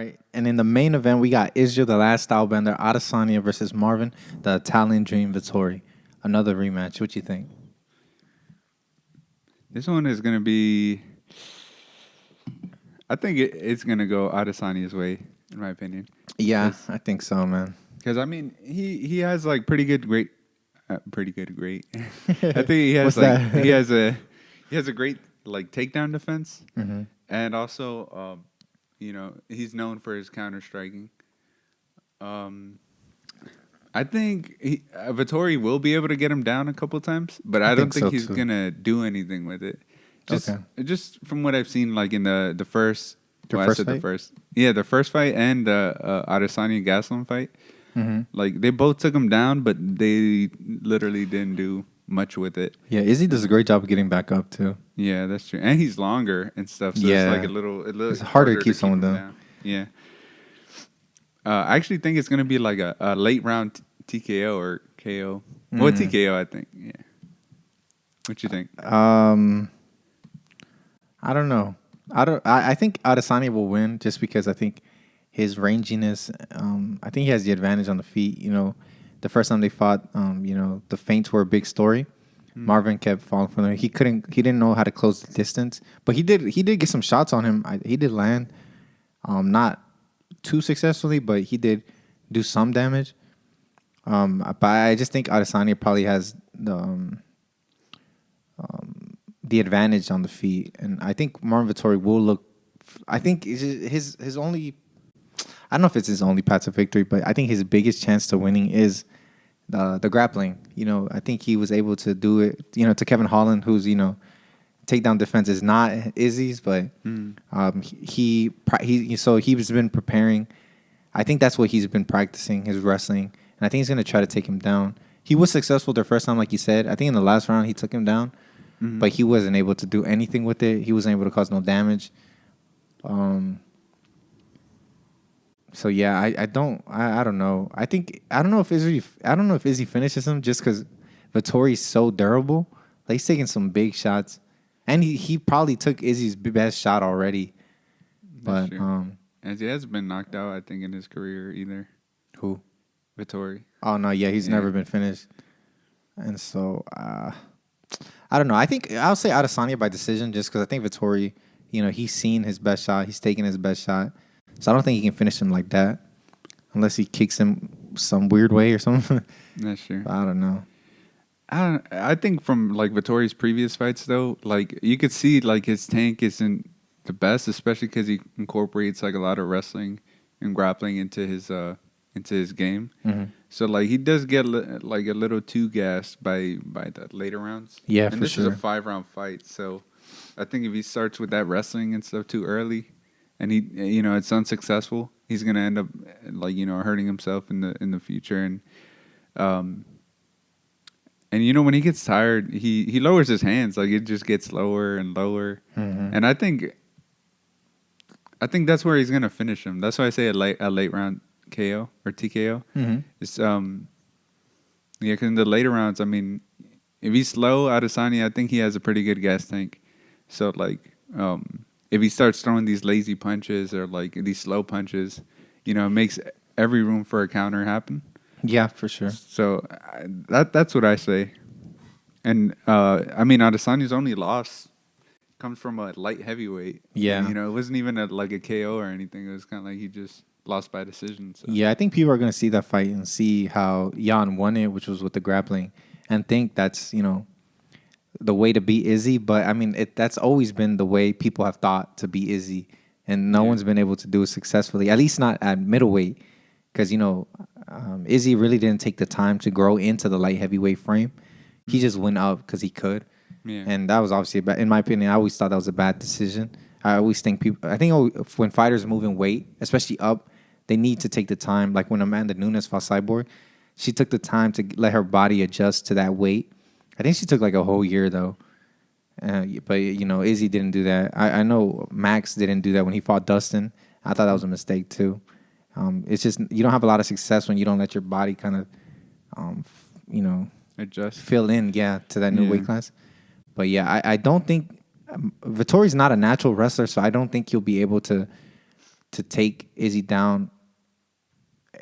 right. And in the main event, we got Izzy, the Last Stylebender, Adesanya versus Marvin, the Italian Dream Vettori. Another rematch. What you think? This one is going to be... I think it's going to go Adesanya's way, in my opinion. Yeah, I think so, man. Because, I mean, he has, like, pretty good, great. I think he has, What's like... that? he has a great, like, takedown defense. Mm-hmm. And also, he's known for his counter-striking. I think Vettori will be able to get him down a couple times, but I don't think he's going to do anything with it. Just from what I've seen, like in the first... The first fight and the Adesanya Gaslam fight. Mm-hmm. Like, they both took him down, but they literally didn't do much with it. Yeah, Izzy does a great job of getting back up, too. Yeah, that's true. And he's longer and stuff, so it's like a little it's harder to keep someone down. Yeah. I actually think it's going to be like a late round TKO or KO. Well, TKO, I think. Yeah. What you think? I don't know. I think Adesanya will win just because I think his ranginess. I think he has the advantage on the feet. You know, the first time they fought, the feints were a big story. Marvin kept falling for them. He didn't know how to close the distance, but he did get some shots on him. He did land, not too successfully, but he did do some damage. But I just think Adesanya probably has the advantage on the feet, and I think Marvin Vettori will look. I think his only. I don't know if it's his only path to victory, but I think his biggest chance to winning is the grappling. You know, I think he was able to do it. You know, to Kevin Holland, who's takedown defense is not Izzy's, but he's been preparing. I think that's what he's been practicing, his wrestling, and I think he's going to try to take him down. He was successful the first time, like you said. I think in the last round he took him down, but he wasn't able to do anything with it. He wasn't able to cause no damage. So yeah, I don't know. I don't know if Izzy finishes him just because Vettori's so durable. Like, he's taking some big shots, and he probably took Izzy's best shot already. But as he hasn't been knocked out, I think, in his career either. Who? Vettori. Oh no, yeah, he's never been finished. And so I don't know. I think I'll say Adesanya by decision just because I think Vettori, he's seen his best shot. He's taken his best shot. So I don't think he can finish him like that unless he kicks him some weird way or something. That's true. I don't know. I think from like Vettori's previous fights though, like you could see like his tank isn't the best, especially because he incorporates like a lot of wrestling and grappling into his game. Mm-hmm. So like he does get like a little too gassed by the later rounds. Yeah, and for this sure. is a 5-round fight, so I think if he starts with that wrestling and stuff too early, and he it's unsuccessful, he's gonna end up like hurting himself in the future. And when he gets tired, he lowers his hands, like it just gets lower and lower. Mm-hmm. And I think that's where he's gonna finish him. That's why I say a late round KO or TKO. Mm-hmm. It's because in the later rounds, I mean, if he's slow, Adesanya, I think he has a pretty good gas tank. So like, if he starts throwing these lazy punches or like these slow punches, it makes every room for a counter happen. Yeah, for sure. So that's what I say. And I mean, Adesanya's only loss comes from a light heavyweight. Yeah, it wasn't even like a KO or anything. It was kind of like he just lost by decision. So. Yeah, I think people are going to see that fight and see how Jan won it, which was with the grappling, and think that's the way to beat Izzy. But I mean, that's always been the way people have thought to beat Izzy, and no one's been able to do it successfully. At least not at middleweight, because Izzy really didn't take the time to grow into the light heavyweight frame. He just went up because he could, and that was obviously in my opinion, I always thought that was a bad decision. I always think when fighters move in weight, especially up, they need to take the time. Like when Amanda Nunes fought Cyborg, she took the time to let her body adjust to that weight. I think she took like a whole year though. But Izzy didn't do that. I know Max didn't do that when he fought Dustin. I thought that was a mistake too. It's just you don't have a lot of success when you don't let your body kind of, adjust, fill in, to that new weight class. But yeah, I don't think Vettori's not a natural wrestler, so I don't think he'll be able to to take Izzy down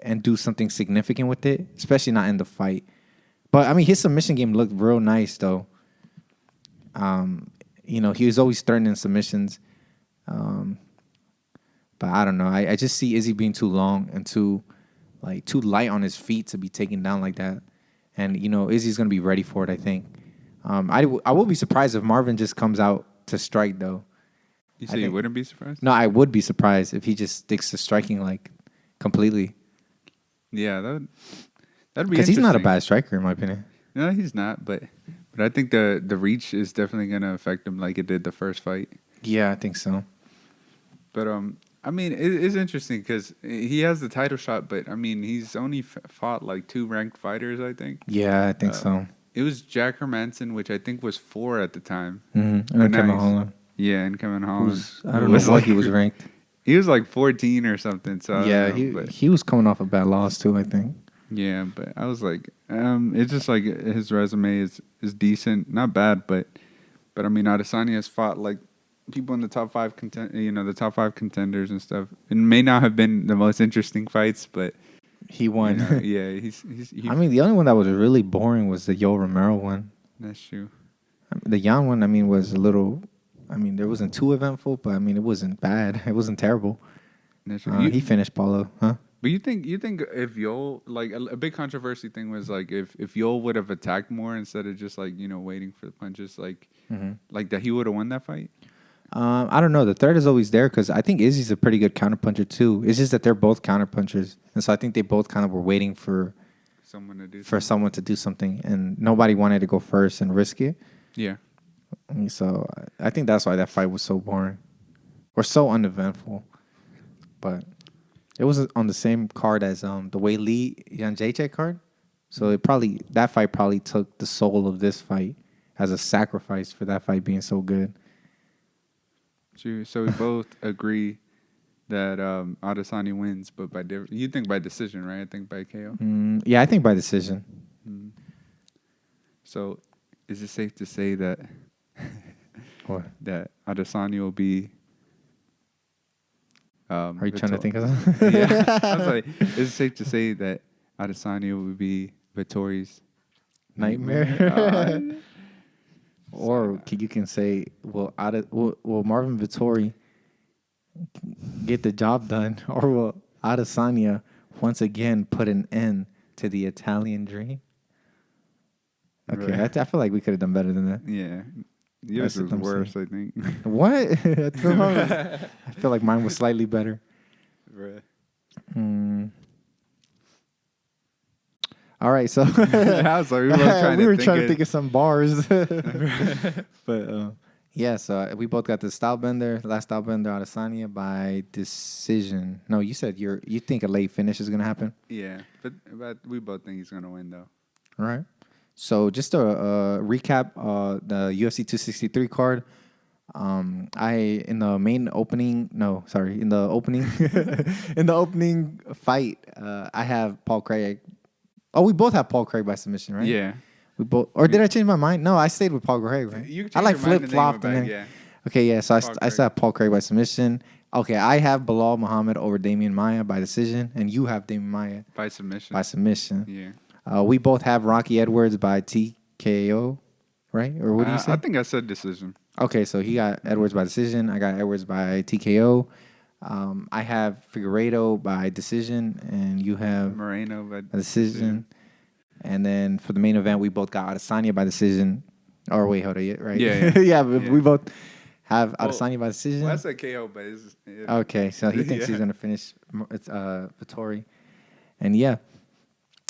and do something significant with it, especially not in the fight. But I mean, his submission game looked real nice though. He was always threatening submissions. But I don't know. I just see Izzy being too long and too light on his feet to be taken down like that. And Izzy's gonna be ready for it, I think. I will be surprised if Marvin just comes out to strike though. You say you wouldn't be surprised? No, I would be surprised if he just sticks to striking like completely. Yeah, that'd be because he's not a interesting. bad striker in my opinion. No, he's not. But I think the reach is definitely gonna affect him like it did the first fight. Yeah, I think so. But I mean, it's interesting because he has the title shot, but I mean, he's only fought like 2 ranked fighters, I think. Yeah, I think so. It was Jack Hermanson, which I think was 4 at the time. Mm-hmm. And then Kevin Holland. Yeah, and Kevin Holland. I don't know what he was ranked. He was like 14 or something. So yeah, he was coming off a bad loss too, I think. Yeah, but I was like, it's just like his resume is decent, not bad, but I mean, Adesanya has fought like people in the top 5 the top 5 contenders and stuff. It may not have been the most interesting fights, but he won. Yeah, I mean, the only one that was really boring was the Yo Romero one. That's true. The Jan one, I mean, was a little. I mean, there wasn't too eventful, but I mean, it wasn't bad. It wasn't terrible. That's true. He finished Paulo, huh? But you think if Yol, like a big controversy thing was like if Yol would have attacked more instead of just like waiting for the punches, like that he would have won that fight? I don't know. The threat is always there because I think Izzy's a pretty good counterpuncher too. It's just that they're both counterpunchers, and so I think they both kind of were waiting for someone to do something, and nobody wanted to go first and risk it. Yeah. And so I think that's why that fight was so boring or so uneventful. But it was on the same card as the Wei Lee Yan Jacek card, so that fight probably took the soul of this fight as a sacrifice for that fight being so good. True. So we both agree that Adesanya wins, but you think by decision, right? I think by KO. Yeah, I think by decision. So, is it safe to say that What? that Adesanya will be? Are you trying to think of something? Yeah, I was like, is it safe to say that Adesanya will be Vettori's nightmare? Or you can say, will Marvin Vettori get the job done, or will Adesanya once again put an end to the Italian dream? Okay, right. I feel like we could have done better than that. Yeah, yours was worse, I think. What? I feel like mine was slightly better. Right. All right, so I was like, we were trying to think of some bars, but yeah. So we both got the Stylebender, Last Stylebender, Adesanya by decision. No, you said you think a late finish is gonna happen. Yeah, but we both think he's gonna win though. All right. So just to recap, the UFC 263 card. In the opening fight, I have Paul Craig. Oh, we both have Paul Craig by submission, right? Yeah. We both, or did I change my mind? No, I stayed with Paul Craig, right? I like flip-flopped and then. Yeah. Okay, yeah. So I still have Paul Craig by submission. Okay, I have Bilal Muhammad over Damian Maia by decision, and you have Damian Maia by submission. Yeah. We both have Rocky Edwards by TKO, right? Or what do you say? I think I said decision. Okay, so he got Edwards by decision. I got Edwards by TKO. I have Figueiredo by decision, and you have Moreno by decision. And then for the main event, we both got Adesanya by decision. Or wait, hold on, right? Yeah. We both have Adesanya by decision. Well, I said KO, but it's... Okay, so he thinks he's going to finish Vettori. And yeah.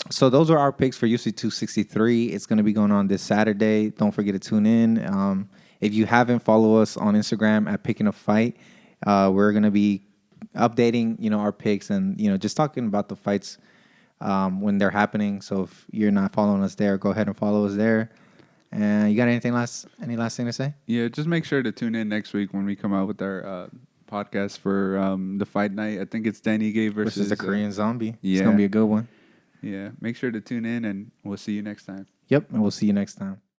So those are our picks for UFC 263. It's going to be going on this Saturday. Don't forget to tune in. If you haven't, follow us on Instagram at Picking a Fight. We're going to be updating, our picks and, just talking about the fights when they're happening. So if you're not following us there, go ahead and follow us there. And you got any last thing to say? Yeah, just make sure to tune in next week when we come out with our podcast for the fight night. I think it's Danny Gay versus the Korean Zombie. Yeah. It's going to be a good one. Yeah, make sure to tune in and we'll see you next time. Yep, and we'll see you next time.